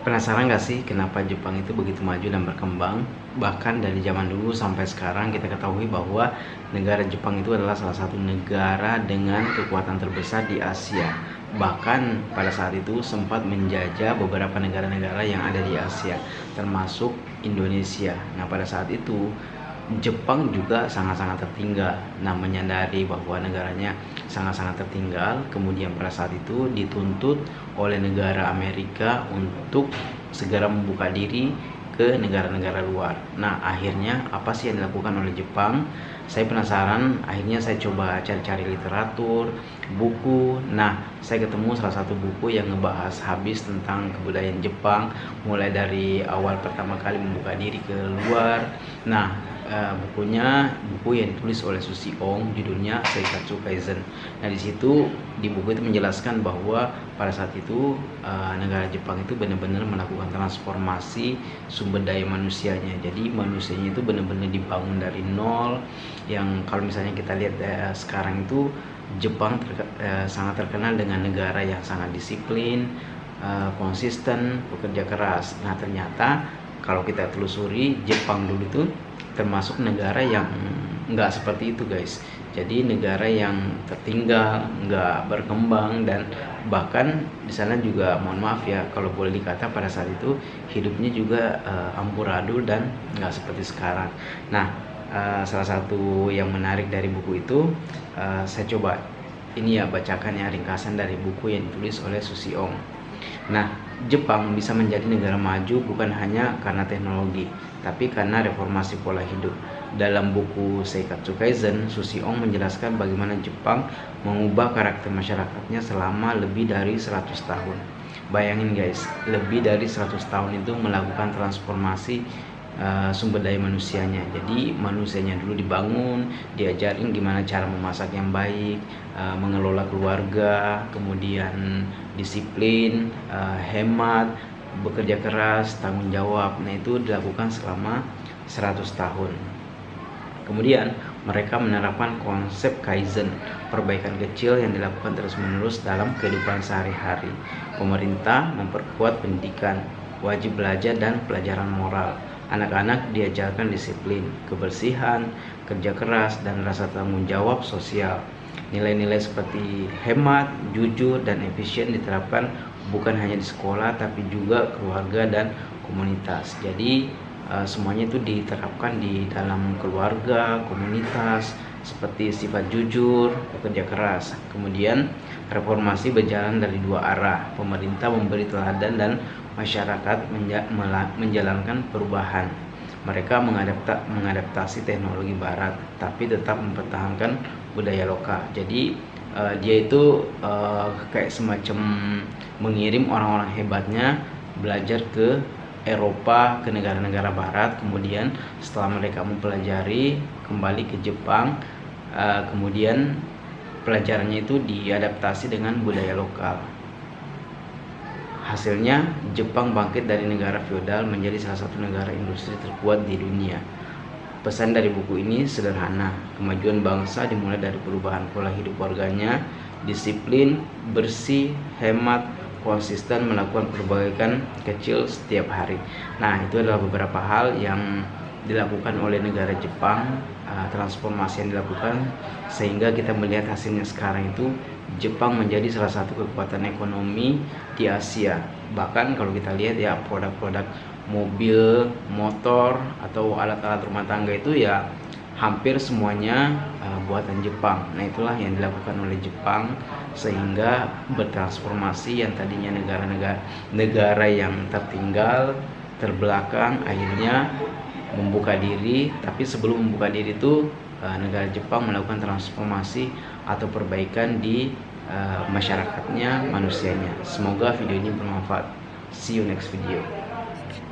Penasaran gak sih kenapa Jepang itu begitu maju dan berkembang? Bahkan dari zaman dulu sampai sekarang kita ketahui bahwa negara Jepang itu adalah salah satu negara dengan kekuatan terbesar di Asia. Bahkan pada saat itu sempat menjajah beberapa negara-negara yang ada di Asia, termasuk Indonesia. Nah, pada saat itu Jepang juga sangat-sangat tertinggal. Nah, menyadari bahwa negaranya sangat-sangat tertinggal, kemudian pada saat itu dituntut oleh negara Amerika untuk segera membuka diri ke negara-negara luar. Nah, akhirnya apa sih yang dilakukan oleh Jepang? Saya penasaran, akhirnya saya coba cari-cari literatur, buku. Nah, saya ketemu salah satu buku yang ngebahas habis tentang kebudayaan Jepang, mulai dari awal pertama kali membuka diri ke luar. Nah, buku yang ditulis oleh Susi Ong, judulnya Seikatsu Kaizen. Nah, di buku itu menjelaskan bahwa pada saat itu negara Jepang itu benar-benar melakukan transformasi sumber daya manusianya. Jadi manusianya itu benar-benar dibangun dari nol. Yang kalau misalnya kita lihat sekarang itu Jepang sangat terkenal dengan negara yang sangat disiplin, konsisten, bekerja keras. Nah, ternyata kalau kita telusuri, Jepang dulu itu termasuk negara yang nggak seperti itu, guys. Jadi negara yang tertinggal, nggak berkembang, dan bahkan di sana juga, mohon maaf ya kalau boleh dikata, pada saat itu hidupnya juga amburadul dan nggak seperti sekarang. Nah, salah satu yang menarik dari buku itu, saya coba ini ya bacakan ya ringkasan dari buku yang ditulis oleh Susi Ong. Nah, Jepang bisa menjadi negara maju bukan hanya karena teknologi, tapi karena reformasi pola hidup. Dalam buku Seikatsu Kaizen, Susi Ong menjelaskan bagaimana Jepang mengubah karakter masyarakatnya selama lebih dari 100 tahun. Bayangin guys, lebih dari 100 tahun itu melakukan transformasi sumber daya manusianya. Jadi manusianya dulu dibangun, diajarin gimana cara memasak yang baik, mengelola keluarga, kemudian disiplin, hemat, bekerja keras, tanggung jawab. Nah, itu dilakukan selama 100 tahun. Kemudian mereka menerapkan konsep Kaizen, perbaikan kecil yang dilakukan terus-menerus dalam kehidupan sehari-hari. Pemerintah memperkuat pendidikan, wajib belajar, dan pelajaran moral. Anak-anak diajarkan disiplin, kebersihan, kerja keras, dan rasa tanggung jawab sosial. Nilai-nilai seperti hemat, jujur, dan efisien diterapkan bukan hanya di sekolah, tapi juga keluarga dan komunitas. Jadi semuanya itu diterapkan di dalam keluarga, komunitas, seperti sifat jujur, bekerja keras. Kemudian reformasi berjalan dari dua arah. Pemerintah memberi teladan dan masyarakat menjalankan perubahan. Mereka mengadaptasi teknologi barat, tapi tetap mempertahankan budaya lokal. Jadi dia itu kayak semacam mengirim orang-orang hebatnya belajar ke Eropa, ke negara-negara barat. Kemudian setelah mereka mempelajari, kembali ke Jepang, kemudian pelajarannya itu diadaptasi dengan budaya lokal. Hasilnya, Jepang bangkit dari negara feodal menjadi salah satu negara industri terkuat di dunia. Pesan dari buku ini sederhana: kemajuan bangsa dimulai dari perubahan pola hidup warganya, disiplin, bersih, hemat, konsisten melakukan perbaikan kecil setiap hari. Nah, itu adalah beberapa hal yang dilakukan oleh negara Jepang, transformasi yang dilakukan sehingga kita melihat hasilnya sekarang itu Jepang menjadi salah satu kekuatan ekonomi di Asia. Bahkan kalau kita lihat ya, produk-produk mobil, motor, atau alat-alat rumah tangga itu ya hampir semuanya buatan Jepang. Nah, itulah yang dilakukan oleh Jepang sehingga bertransformasi yang tadinya negara yang tertinggal, terbelakang, akhirnya membuka diri. Tapi sebelum membuka diri itu negara Jepang melakukan transformasi atau perbaikan di masyarakatnya, manusianya. Semoga video ini bermanfaat. See you next video.